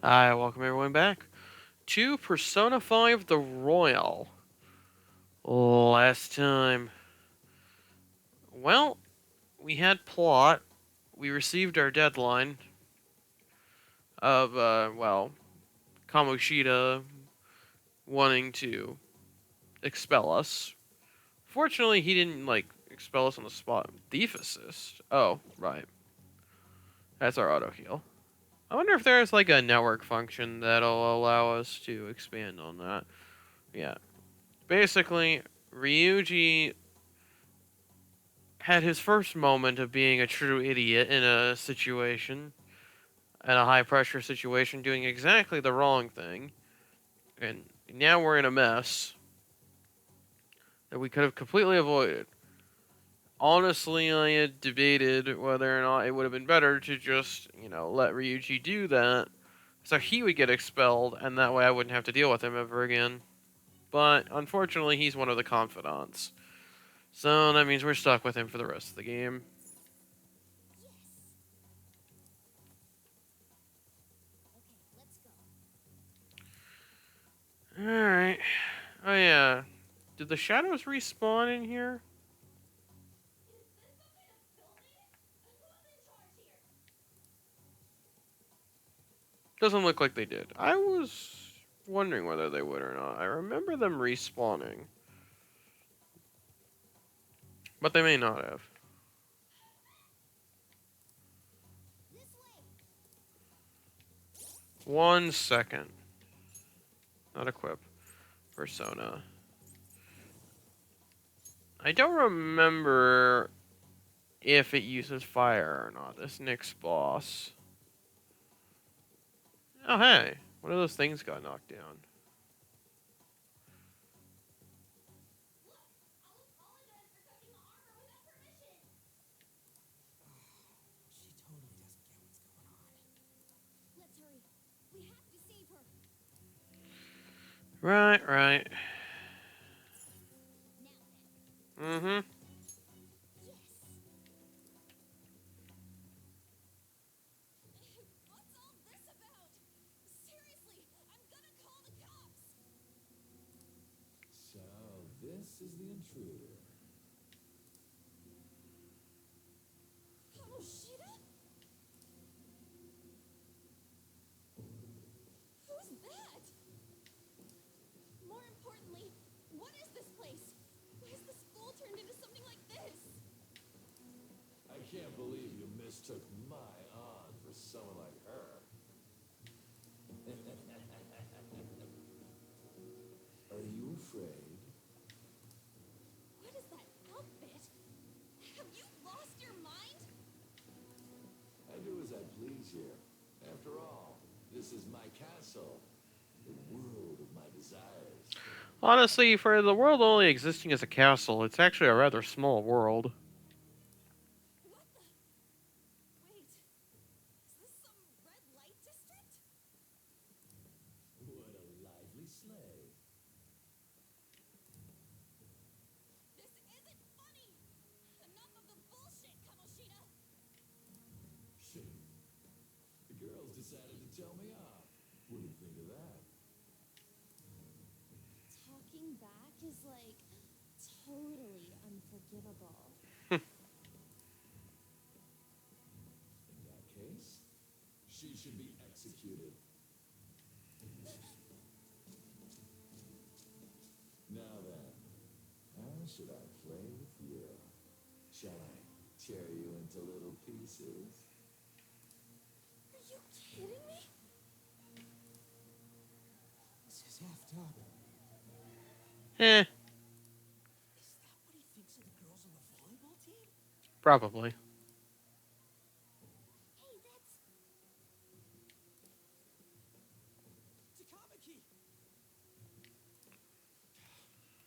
Hi, welcome everyone back to Persona 5 The Royal. Last time, well, we had plot. We received our deadline of, Kamoshida wanting to expel us. Fortunately, he didn't, expel us on the spot. Thief Assist. Oh, right. That's our auto heal. I wonder if there's, a network function that'll allow us to expand on that. Yeah. Basically, Ryuji had his first moment of being a true idiot in a situation, in a high pressure situation, doing exactly the wrong thing, and now we're in a mess that we could have completely avoided. Honestly, I had debated whether or not it would have been better to just, let Ryuji do that, so he would get expelled, and that way I wouldn't have to deal with him ever again. But unfortunately, he's one of the confidants, so that means we're stuck with him for the rest of the game. Alright. Oh yeah. Did the shadows respawn in here? Doesn't look like they did. I was wondering whether they would or not. I remember them respawning. But they may not have. One second. Not equip. Persona. I don't remember if it uses fire or not. This Nick's boss. Oh hey. One of those things got knocked down. She totally doesn't get what's going on. Let's hurry. We have to save her. Right. Now then. Mm-hmm. Yes. What's all this about? Seriously, I'm gonna call the cops. So, this is the intruder. Kamoshida? Who's that? More importantly, what is this place? Why is the school turned into something like this? I can't believe you mistook my aunt for someone like her. Are you afraid? What is that outfit? Have you lost your mind? I do as I please here. After all, this is my castle, the world of my desires. Honestly, for the world only existing as a castle, it's actually a rather small world. What the? Wait, is this some red light district? What a lively sleigh. This isn't funny! Enough of the bullshit, Kamoshida! Shit. The girls decided to tell me off. What do you think of that? Talking back is like totally unforgivable. In that case, she should be executed. Now then, how should I play with you? Shall I tear you into little pieces? Are you kidding me? This is effed up. Eh, Is that what he thinks of the girls on the volleyball team? probably. Hey, that's... Takamaki!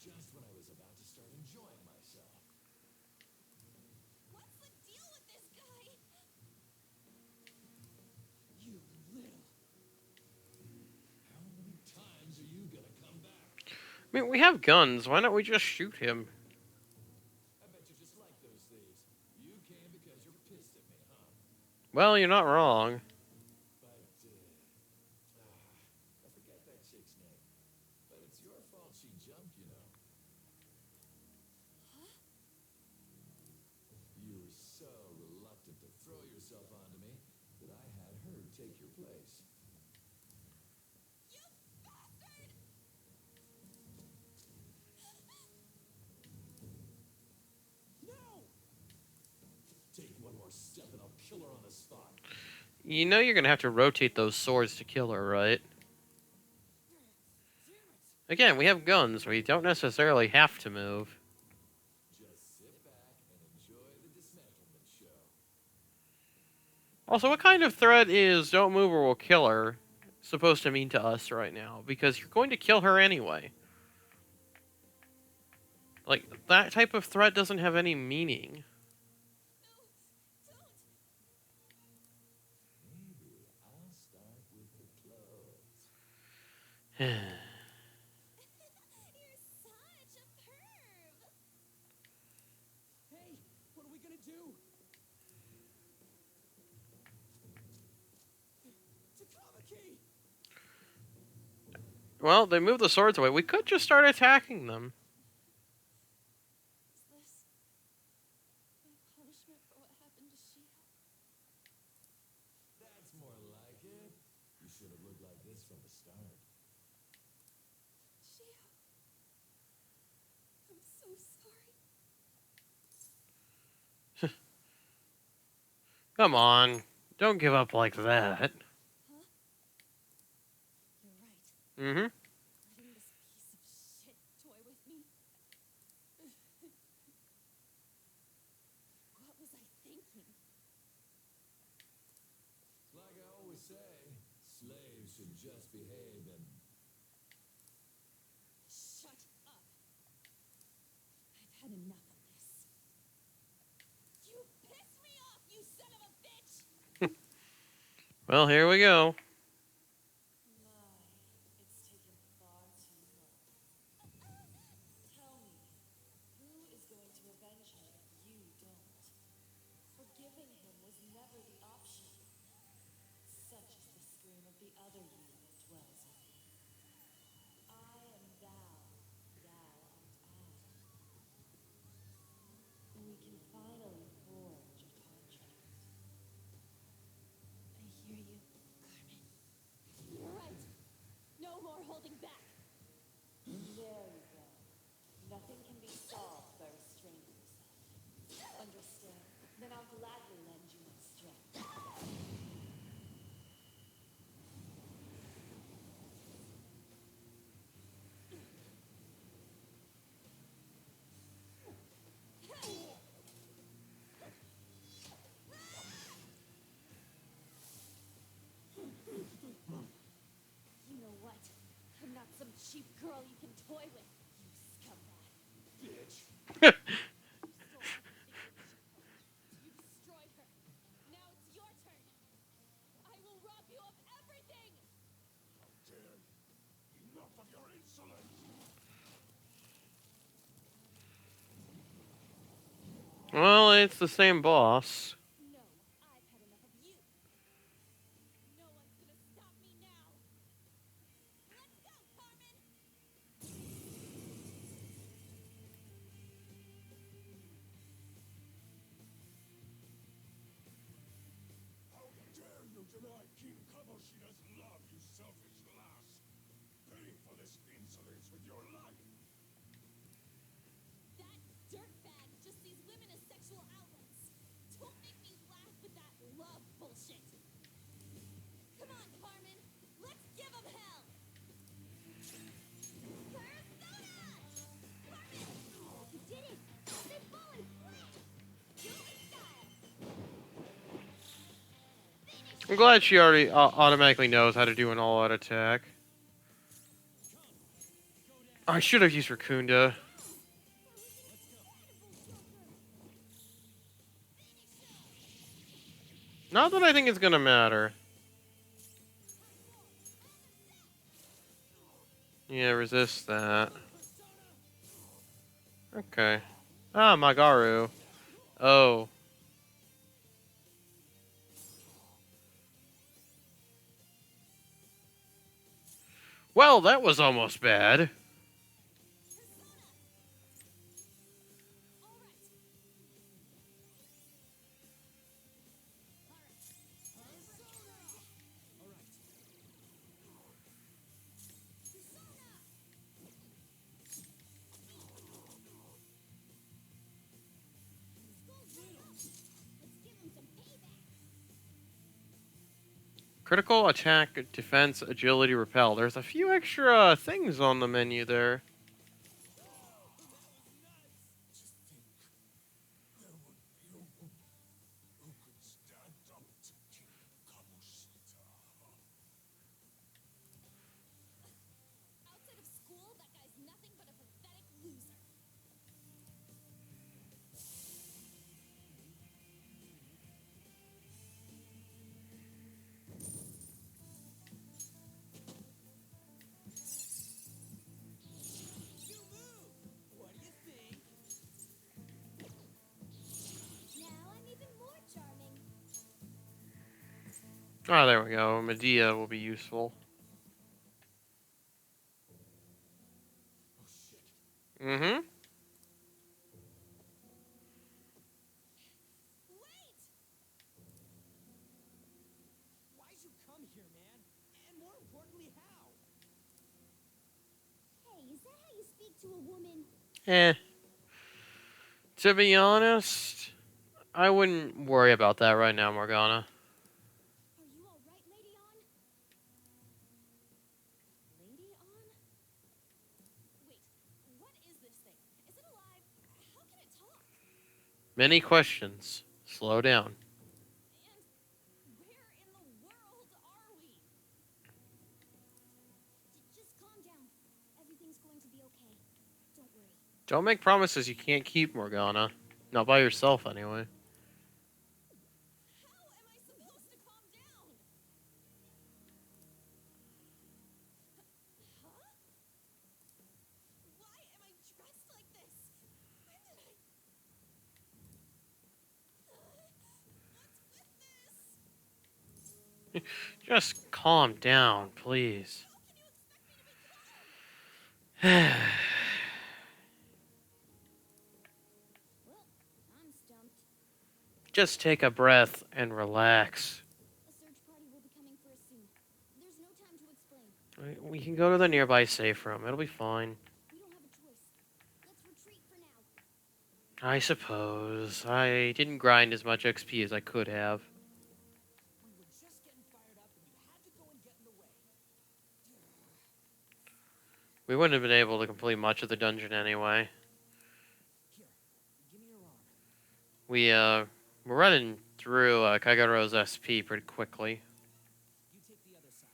Just when I was about to start enjoying myself. What's the deal with this guy? You little... How many times are you gonna come back? I mean, we have guns. Why don't we just shoot him? I bet you just like those thieves. You came because you're pissed at me, huh? Well, you're not wrong. But, chick's name. But it's your fault she jumped, you know. Huh? You were so reluctant to throw yourself onto me that I had her take your place. You bastard! No! Take one more step and I'll kill her on the spot. You know you're gonna have to rotate those swords to kill her, right? Damn it! Again, we have guns. We don't necessarily have to move. Just sit back and enjoy the dismantlement show. Also, what kind of threat is "don't move or we'll kill her" supposed to mean to us right now? Because you're going to kill her anyway. Like, that type of threat doesn't have any meaning. No, don't! Maybe I'll start with the clothes. You're such a perv! Hey, what are we gonna do? Takamaki! Well, they moved the swords away. We could just start attacking them. Is this my punishment for what happened to Shia? That's more like it. You should have looked like this from the start. Shia, I'm so sorry. Come on. Don't give up like that. Huh? You're right. Mm-hmm. Letting this piece of shit toy with me. What was I thinking? Like I always say, slaves should just behave and... Shut up. I've had enough of this. You pissed me off, you son of a bitch! Well, here we go. My, it's taken far too long. Tell me, who is going to avenge him if you don't? Forgiving him was never the option. Such is the scream of the other you that dwells in me. I am thou, thou art I. We can finally forge a contract. I hear you, Carmen. You're right. No more holding back. There you go. Nothing can be solved by restraining yourself. Understand? Then I'll gladly lend you my strength. You know what? I'm not some cheap girl you can toy with, you scumbag. Bitch! You destroyed her. Now it's your turn. I will rob you of everything. Dare you. Enough of your insolence! Well, it's the same boss. No, I've had enough of you. No one's gonna stop me now. Let's go, Carmen. How dare you deny King Kaboshida's love, you selfish lass! Pay for this insolence with your life! That dirtbag just sees women as sexual outlets. Don't make me laugh with that love bullshit. Come on, Carmen. Let's give him hell. Persona! Carmen! You did it! They fall and flat! Do it with style! I'm glad she already automatically knows how to do an all-out attack. I should have used Raccoonda. Not that I think it's gonna matter. Yeah, resist that. Okay. Ah, Magaru. Oh. Well, that was almost bad. Critical attack, defense, agility, repel. There's a few extra things on the menu there. There would be a woman who could stand up to King Kamoshita. Outside of school, that guy's nothing but a pathetic loser. You move! What do you think? Now I'm even more charming. Ah, there we go. Medea will be useful. Oh shit. Mm-hmm. Wait! Why'd you come here, man? And more importantly, how? Hey, is that how you speak to a woman? Eh. To be honest, I wouldn't worry about that right now, Morgana. Are you alright, Lady On? Lady On? Wait, what is this thing? Is it alive? How can it talk? Many questions. Slow down. And where in the world are we? Just calm down. Everything's going to be okay. Don't worry. Don't make promises you can't keep, Morgana. Not by yourself, anyway. How am I supposed to calm down? Huh? Why am I dressed like this? When did I... What's with this? Just calm down, please. How can you expect me to be calm? Well, I'm stumped. Just take a breath and relax. A search party will be coming for us soon. There's no time to explain. We can go to the nearby safe room. It'll be fine. We don't have a choice. Let's retreat for now. I suppose. I didn't grind as much XP as I could have. We were just getting fired up and you had to go and get in the way. We wouldn't have been able to complete much of the dungeon anyway. Here, give me your arm. We're running through Kagura's SP pretty quickly. You take the other side.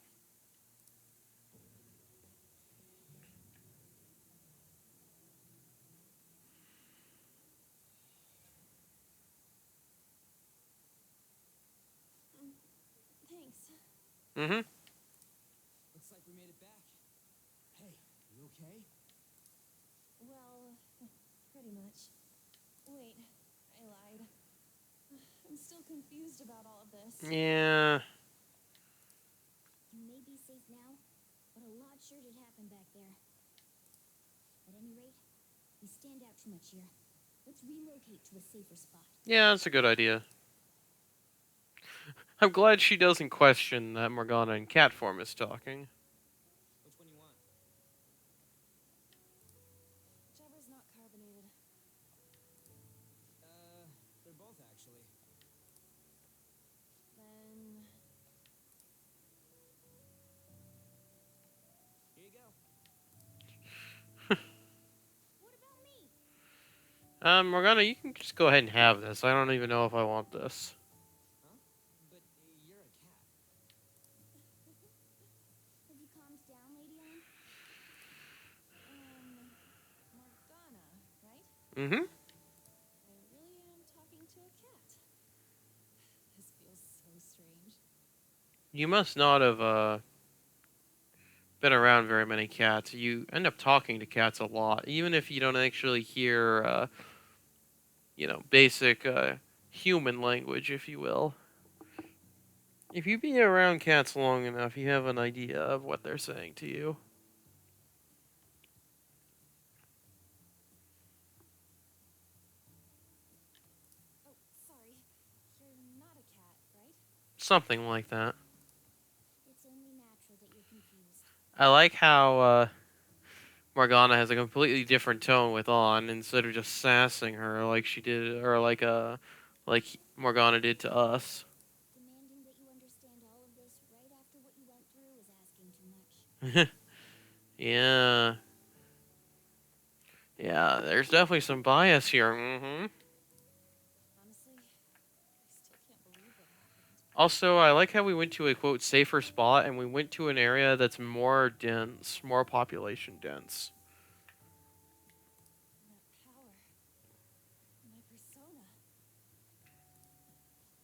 Thanks. Mm-hmm. Looks like we made it back. Hey, you okay? Well, pretty much. Wait, I lied. I'm still confused about all of this. Yeah. You may be safe now, but a lot sure did happen back there. At any rate, we stand out too much here. Let's relocate to a safer spot. Yeah, that's a good idea. I'm glad she doesn't question that Morgana in cat form is talking. Which one you want? Whichever's not carbonated. They're both actually. Then Here you go. What about me? Morgana, you can just go ahead and have this. I don't even know if I want this. Huh? But you're a cat. Have you calmed down, Lady On? Morgana, right? Mm-hmm. I really am talking to a cat. This feels so strange. You must not have been around very many cats. You end up talking to cats a lot, even if you don't actually hear, basic human language, if you will. If you be around cats long enough, you have an idea of what they're saying to you. Something like that. It's only natural that you're confused. I like how Morgana has a completely different tone with On instead of just sassing her like she did, or like Morgana did to us. Demanding that you understand all of this right after what you went through is asking too much. Yeah. Yeah, there's definitely some bias here. Honestly, I still can't believe what happened. Also, I like how we went to a quote safer spot and we went to an area that's more dense, more population dense. That power. My persona.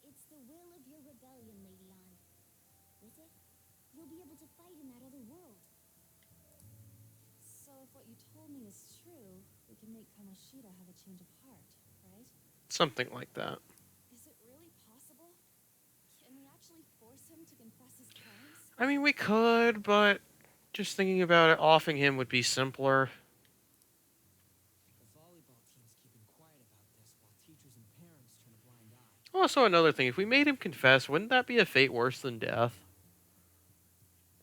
It's the will of your rebellion, Lady On. With it, you'll be able to fight in that other world. So if what you told me is true, we can make Kamoshida have a change of heart, right? Something like that. Is it really possible? Can we actually force him to confess his crimes? I mean, we could, but just thinking about it, offing him would be simpler. The volleyball team's keeping quiet about this while teachers and parents turn a blind eye. Also, another thing, if we made him confess, wouldn't that be a fate worse than death?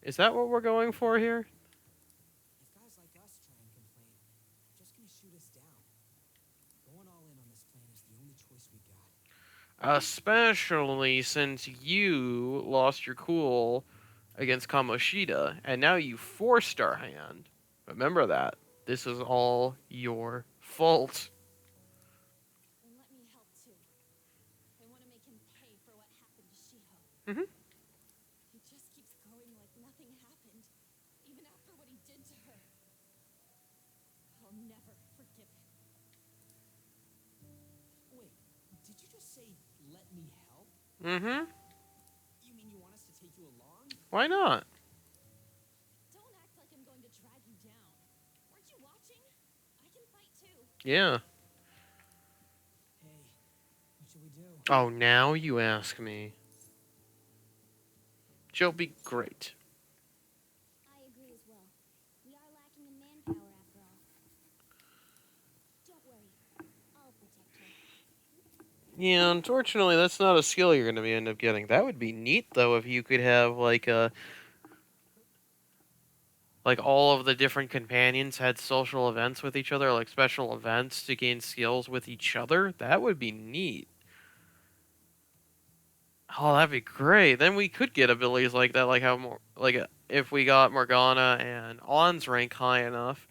Is that what we're going for here? If guys like us try and complain, they're just gonna shoot us down. Going all in on this plan is the only choice we got. Especially since you lost your cool against Kamoshida, and now you forced our hand. Remember that. This is all your fault. Then let me help too. I want to make him pay for what happened to Shiho. Mhm. He just keeps going like nothing happened, even after what he did to her. I'll never forgive him. Wait, did you just say, let me help? Mm-hmm. You mean you want us to take you along? Why not? Don't act like I'm going to drag you down. Weren't you watching? I can fight too. Yeah. Hey, what should we do? Oh, now you ask me. She'll be great. I agree as well. We are lacking in manpower after all. Don't worry. I'll protect her. Yeah, unfortunately, that's not a skill you're going to end up getting. That would be neat, though, if you could have, like all of the different companions had social events with each other, like special events to gain skills with each other. That would be neat. Oh, that'd be great. Then we could get abilities like that, like how if we got Morgana and On's rank high enough,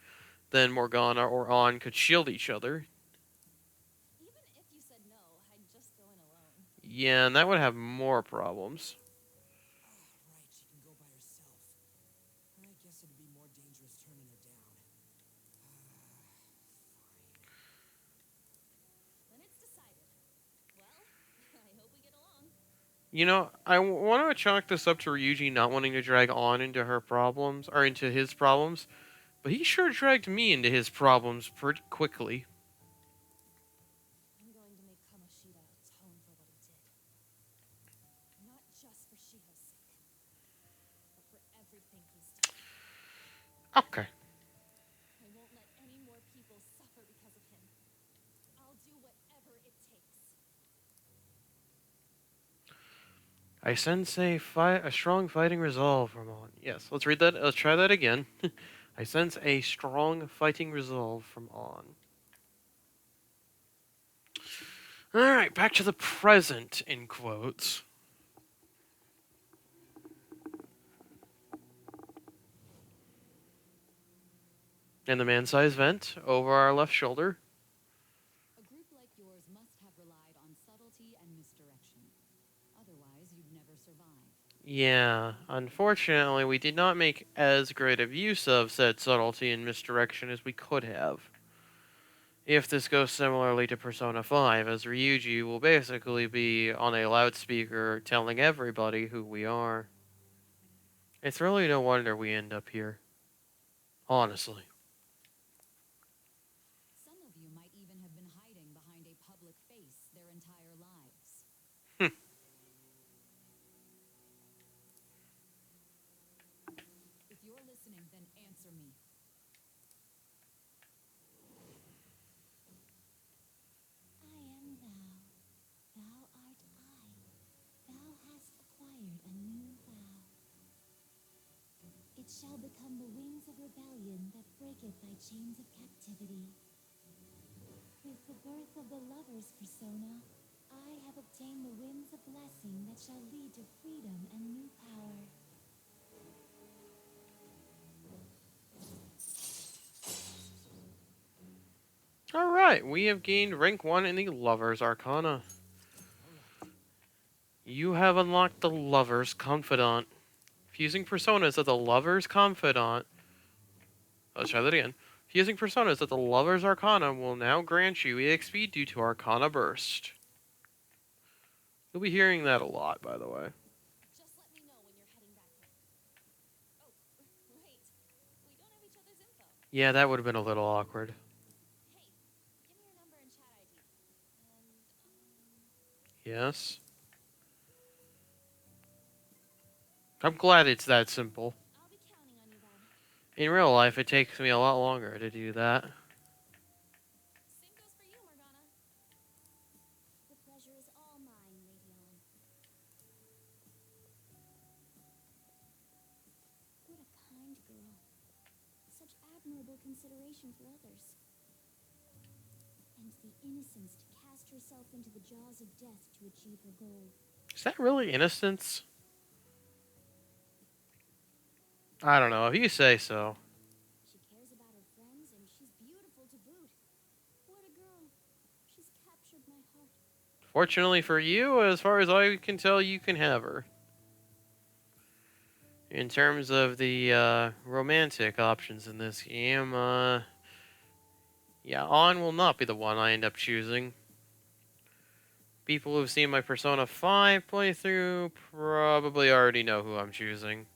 then Morgana or On could shield each other. Even if you said no, I'd just go in alone. Yeah, and that would have more problems. Right, she can go by herself. I guess it'd be more dangerous turning her down. Then it's decided. Well, I hope we get along. You know, I want to chalk this up to Ryuji not wanting to drag On into her problems, or into his problems, but he sure dragged me into his problems pretty quickly. I'm going to make Kamoshida atone for what he did. Not just for Shiho's sake, but for everything he's done. Okay. I won't let any more people suffer because of him. I'll do whatever it takes. I sense a strong fighting resolve from On. Yes, let's read that. Let's try that again. I sense a strong fighting resolve from On. Alright, back to the present, in quotes. And the man-sized vent over our left shoulder. A group like yours must have relied on subtlety and misdirection. Otherwise, you'd never survive. Yeah, unfortunately, we did not make as great of use of said subtlety and misdirection as we could have. If this goes similarly to Persona 5, as Ryuji will basically be on a loudspeaker telling everybody who we are. It's really no wonder we end up here. Honestly. Some of you might even have been hiding behind a public face their entire lives. If you're listening, then answer me. I am thou. Thou art I. Thou hast acquired shall become the wings of rebellion that breaketh thy chains of captivity. With the birth of the Lovers persona, I have obtained the winds of blessing that shall lead to freedom and new power. Alright, we have gained rank 1 in the Lovers Arcana. You have unlocked the Lover's Confidant. Fusing personas of the Lover's Confidant. Let's try that again. Fusing personas of the Lover's Arcana will now grant you EXP due to Arcana Burst. You'll be hearing that a lot, by the way. Just let me know when you're heading back in. Oh, wait. We don't have each other's info. Yeah, that would have been a little awkward. Hey, give me your number and chat ID. And, Yes. I'm glad it's that simple. I'll be counting on you then. In real life, it takes me a lot longer to do that. same goes for you, Morgana. The pleasure is all mine, Lady On. What a kind girl. Such admirable consideration for others. And the innocence to cast herself into the jaws of death to achieve her goal. Is that really innocence? I don't know, if you say so. She cares about her friends, and she's beautiful to boot. What a girl. She's captured my heart. Fortunately for you, as far as I can tell, you can have her. In terms of the romantic options in this game, yeah, On will not be the one I end up choosing. People who've seen my Persona 5 playthrough probably already know who I'm choosing.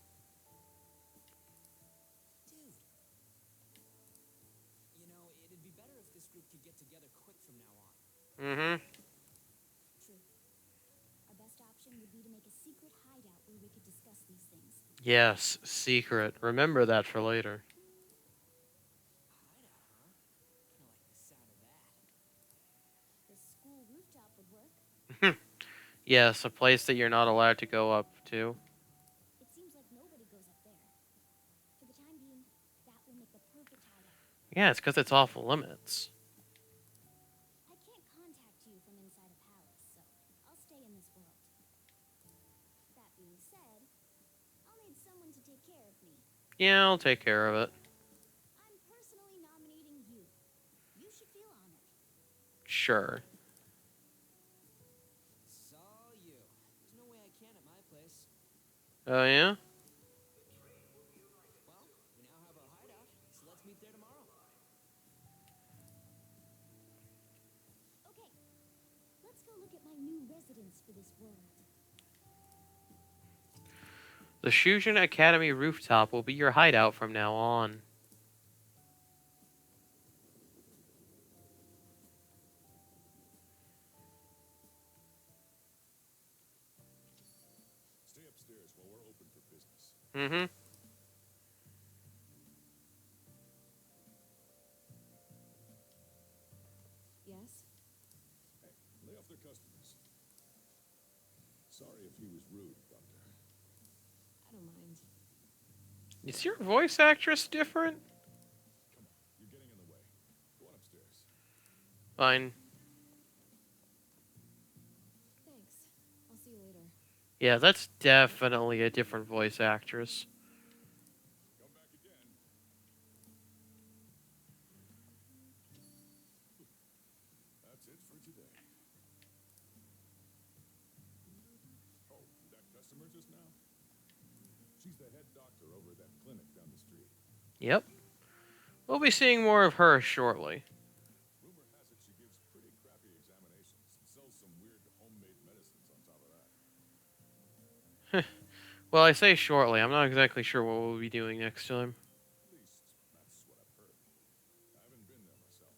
Dude. You know, it'd be better if this group could get together quick from now on. Mm-hmm. True. Our best option would be to make a secret hideout where we could discuss these things. Yes, secret. Remember that for later. Hideout, huh? Kinda like the sound of that. The school rooftop would work. Yes, a place that you're not allowed to go up to. It seems like nobody goes up there. For the time being, that will make the perfect hideout. Yeah, it's because it's off limits. I can't contact you from inside a palace, so I'll stay in this world. That being said, I'll need someone to take care of me. Yeah, I'll take care of it. I'm personally nominating you. You should feel honored. Sure. It's all you. There's no way I can at my place. Oh, yeah? Well, we now have a hideout, so let's meet there tomorrow. Okay, let's go look at my new residence for this world. The Shujin Academy rooftop will be your hideout from now on. Stay upstairs while we're open for business. Mm-hmm. yes? Hey, lay off their customers. Sorry if he was rude, Doctor. I don't mind. Is your voice actress different? Come on, you're getting in the way. Go on upstairs. Fine. Thanks. I'll see you later. Yeah, that's definitely a different voice actress. Come back again. That's it for today. Oh, that customer just now? She's the head doctor over at that clinic down the street. Yep. We'll be seeing more of her shortly. Rumor has it she gives pretty crappy examinations and sells some weird homemade medicines on top of that. Well, I say shortly. I'm not exactly sure what we'll be doing next time. At least, that's what I've heard. I haven't been there myself.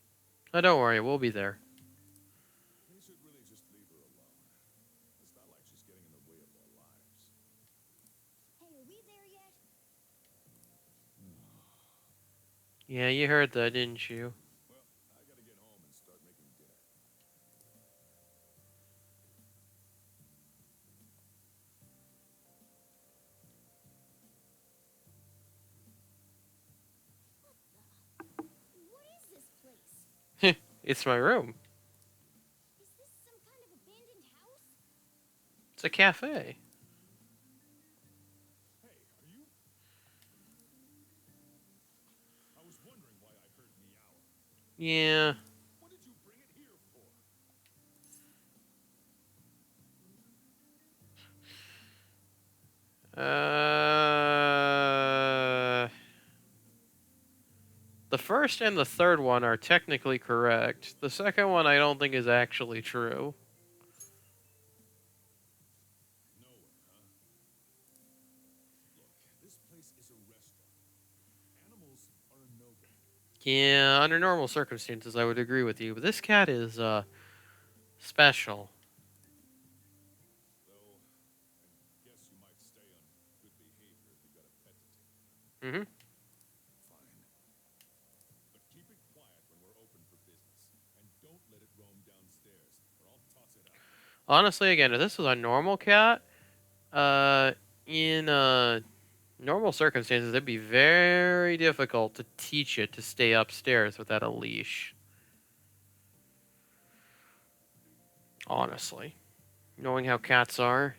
Oh, don't worry. We'll be there. They should really just leave her alone. It's not like she's getting in the way of our lives. Hey, are we there yet? Yeah, you heard that, didn't you? Well, I gotta get home and start making dinner. It's my room. Is this some kind of abandoned house? It's a cafe. Hey, are you? I was wondering why I heard meowing. Yeah. What did you bring it here for? The first and the third one are technically correct. The second one I don't think is actually true. Nowhere, huh? Look, this place is a restaurant. Animals are a no-go. Yeah, under normal circumstances I would agree with you, but this cat is special. Though, I guess you might stay on good behavior if you got a pet to take care of. Mhm. Fine. But keep it quiet when we're open for business. And don't let it roam downstairs, or I'll toss it out. Honestly, again, if this was a normal cat, in normal circumstances, it'd be very difficult to teach it to stay upstairs without a leash. Honestly, knowing how cats are,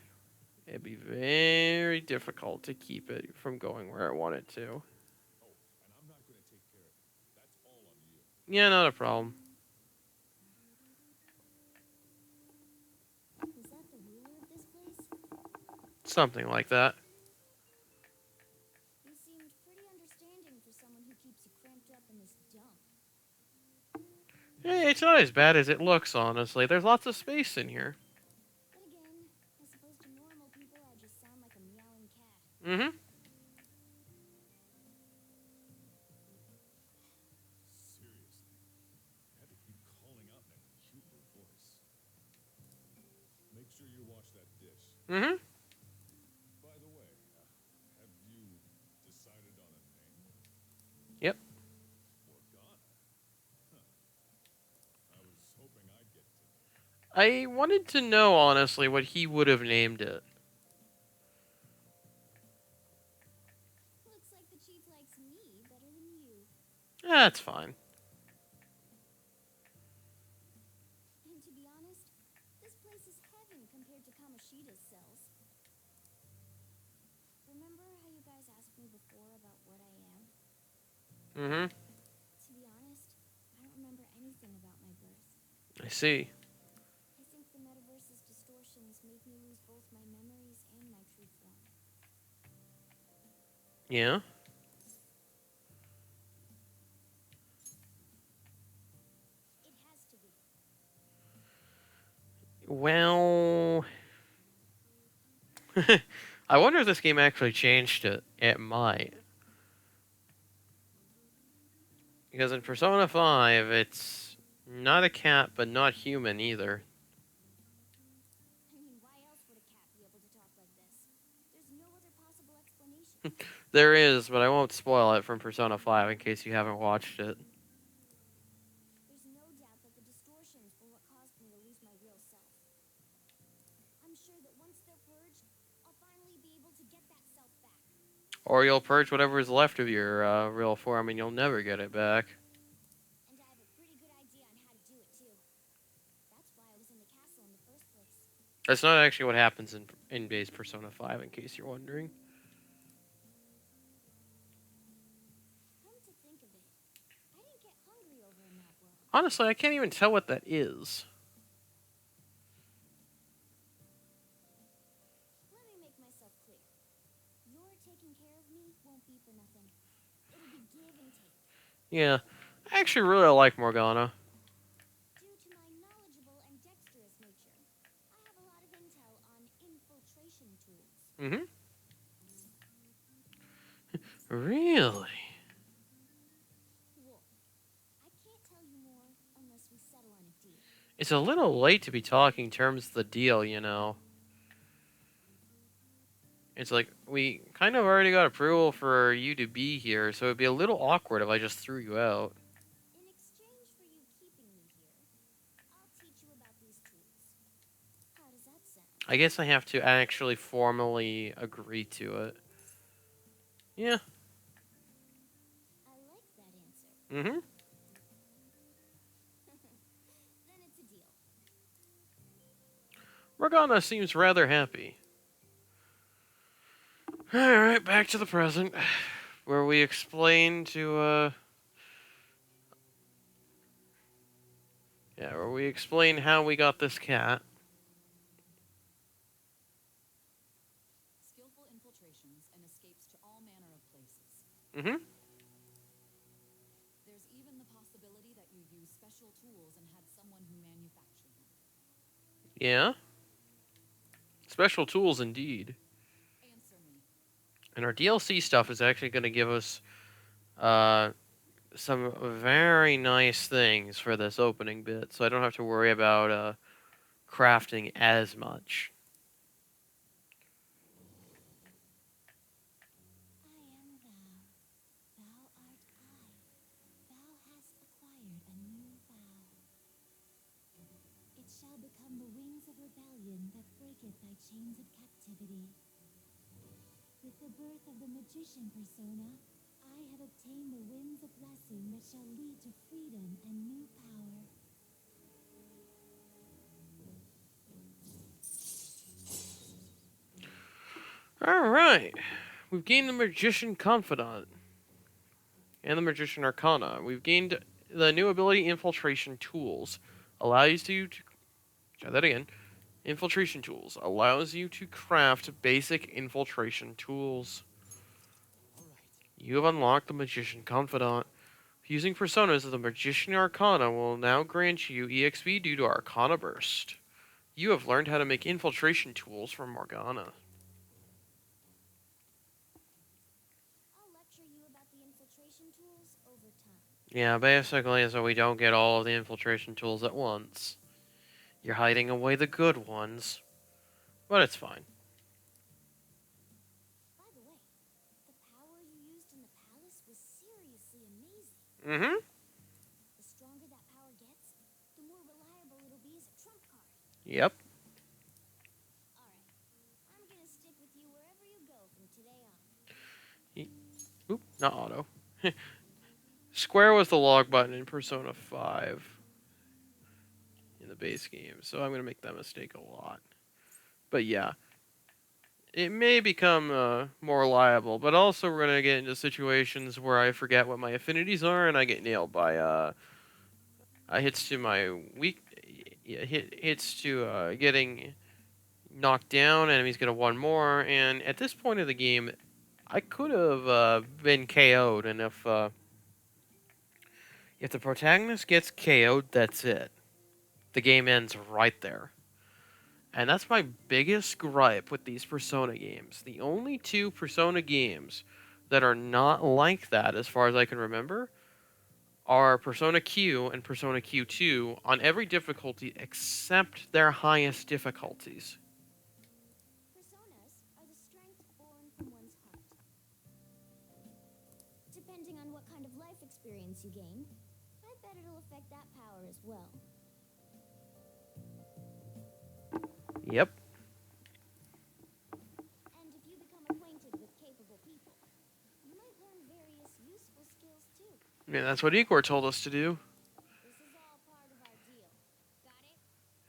it'd be very difficult to keep it from going where I want it to. Oh, and I'm not going to take care of it. That's all on you. Yeah, not a problem. Was that the ruler of this place? Something like that. He seemed pretty understanding for someone who keeps you cramped up in this dump. Hey, it's not as bad as it looks, honestly. There's lots of space in here. But again, I suppose to normal people I just sound like a meowing cat. Mm-hmm. Seriously. You had to keep calling out in that cute little voice. Make sure you wash that dish. Mm-hmm. By the way, have you decided on a name? Yep. Organa? Huh. I was hoping I'd get to name it. I wanted to know, honestly, what he would have named it. Looks like the chief likes me better than you. That's fine. And to be honest, this place is heaven compared to Kamoshida's cells. Remember how you guys asked me before about what I am? Mm-hmm. To be honest, I don't remember anything about my birth. I see. I think the metaverse's distortions make me lose both my memories and my true form. Yeah. It has to be. Well, I wonder if this game actually changed it. It might. Because in Persona 5, it's not a cat, but not human either. I mean, why else would a cat be able to talk like this? There's no other possible explanation. There is, but I won't spoil it from Persona 5 in case you haven't watched it. There's no doubt that the distortions were what caused me to lose my real self. I'm sure that once they're purged, I'll finally be able to get that self back. Or you'll purge whatever is left of your real form and you'll never get it back. And I have a pretty good idea on how to do it, too. That's why I was in the castle in the first place. That's not actually what happens in base Persona 5, in case you're wondering. Come to think of it, I didn't get hungry over in that world. Honestly, I can't even tell what that is. Let me make myself clear. Your taking care of me won't be for nothing. It'll be give and take. Yeah, I actually really like Morgana. Due to my knowledgeable and dexterous nature, I have a lot of intel on infiltration tools. Mm-hmm. Really? Wolf, I can't tell you more unless we settle on a deal. It's a little late to be talking terms of the deal, you know. It's like, we kind of already got approval for you to be here, so it'd be a little awkward if I just threw you out. In exchange for you keeping me here, I'll teach you about these tools. How does that sound? I guess I have to actually formally agree to it. Yeah. I like that answer. Mm-hmm. Morgana seems rather happy. Alright, back to the present. Where we explain to, where we explain how we got this cat. Skillful infiltrations and escapes to all manner of places. Mm-hmm. There's even the possibility that you use special tools and had someone who manufactured them. Yeah. Special tools indeed. Answer me. And our DLC stuff is actually going to give us some very nice things for this opening bit, so I don't have to worry about crafting as much. I am thou. Thou art I. Thou hast acquired a new vow. It shall become the wings of rebellion that breaketh thy chains of captivity. With the birth of the magician persona, I have obtained the winds of blessing that shall lead to freedom and new power. Alright. We've gained the Magician Confidant. And the Magician Arcana. We've gained the new ability Infiltration Tools. Allows you to... Try that again. Infiltration Tools. Allows you to craft basic infiltration tools. You have unlocked the Magician Confidant. Using personas of the Magician Arcana will now grant you EXP due to Arcana Burst. You have learned how to make infiltration tools from Morgana. I'll lecture you about the infiltration tools over time. Yeah, basically, so we don't get all of the infiltration tools at once. You're hiding away the good ones. But it's fine. By the way, the power you used in the palace was seriously amazing. Mm-hmm. The stronger that power gets, the more reliable it'll be as a trump card. Yep. Alright, I'm gonna stick with you wherever you go from today on. Oop, not auto. Square was the log button in Persona 5 in the base game, so I'm going to make that mistake a lot. But yeah, it may become more reliable, but also we're going to get into situations where I forget what my affinities are and I get nailed by hits to my hits to getting knocked down. Enemies get a one more, and at this point of the game, I could have been KO'd, and if the protagonist gets KO'd, that's it. The game ends right there. And that's my biggest gripe with these Persona games. The only two Persona games that are not like that, as far as I can remember, are Persona Q and Persona Q2 on every difficulty except their highest difficulties. Personas are the strength born from one's heart. Depending on what kind of life experience you gain, I bet it'll affect that power as well. Yep. And if you become acquainted with capable people, you might learn various useful skills too. Yeah, that's what Igor told us to do. This is all part of our deal. Got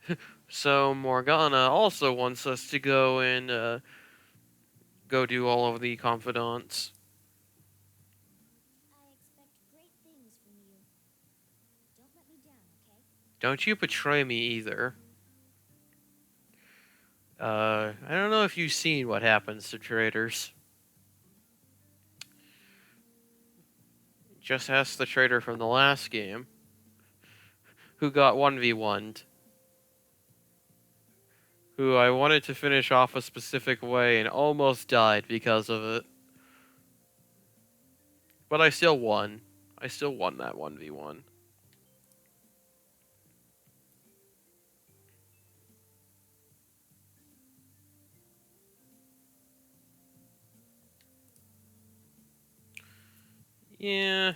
it? So Morgana also wants us to go and go do all of the confidants. I expect great things from you. Don't let me down, okay? Don't you betray me either. I don't know if you've seen what happens to traitors. Just ask the traitor from the last game, who got 1v1'd. Who I wanted to finish off a specific way and almost died because of it. But I still won. I still won that 1v1. Yeah.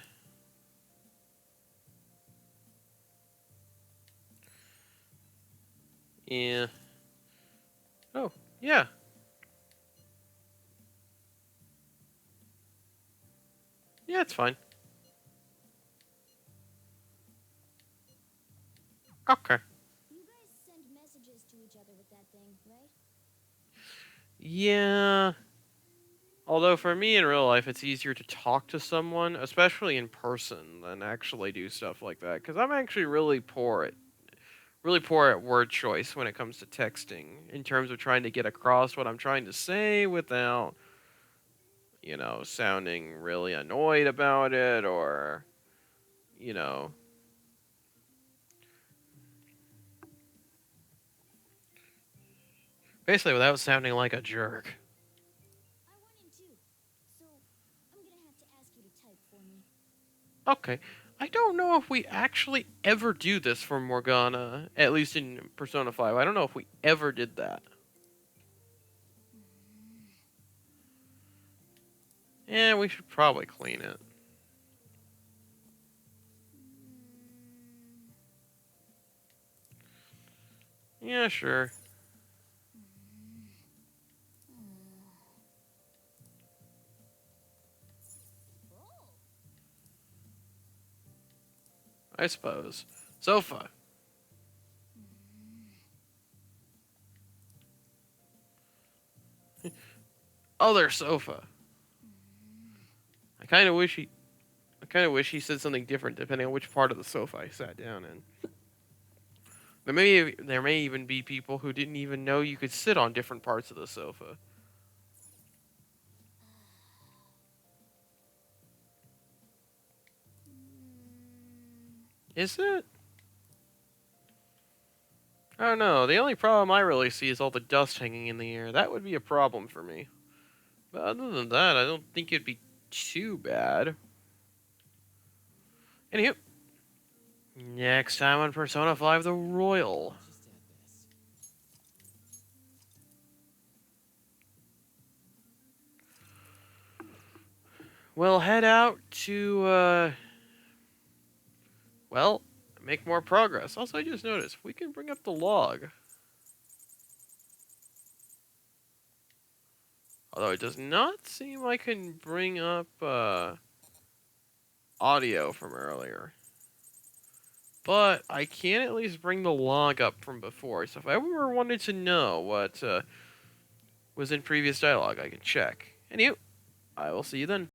Yeah. Oh, yeah. Yeah, it's fine. Okay. You guys send messages to each other with that thing. Yeah. Although for me in real life, it's easier to talk to someone, especially in person, than actually do stuff like that. Because I'm actually really poor at word choice when it comes to texting, in terms of trying to get across what I'm trying to say without, sounding really annoyed about it, or, you know, basically without sounding like a jerk. I want in too. So, I'm gonna have to ask you to type for me. Okay. I don't know if we actually ever do this for Morgana, at least in Persona 5. I don't know if we ever did that. Yeah, we should probably clean it. Yeah, sure. Oh, I suppose. Sofa. Other sofa. I kind of wish he said something different depending on which part of the sofa I sat down in. There may even be people who didn't even know you could sit on different parts of the sofa. Is it? I don't know. The only problem I really see is all the dust hanging in the air. That would be a problem for me. But other than that, I don't think it'd be too bad. Anywho, next time on Persona 5 The Royal. Just add this. We'll head out to, well, make more progress. Also, I just noticed, we can bring up the log. Although it does not seem I can bring up, audio from earlier. But I can at least bring the log up from before. So if I ever wanted to know what, was in previous dialogue, I can check. Anywho, I will see you then.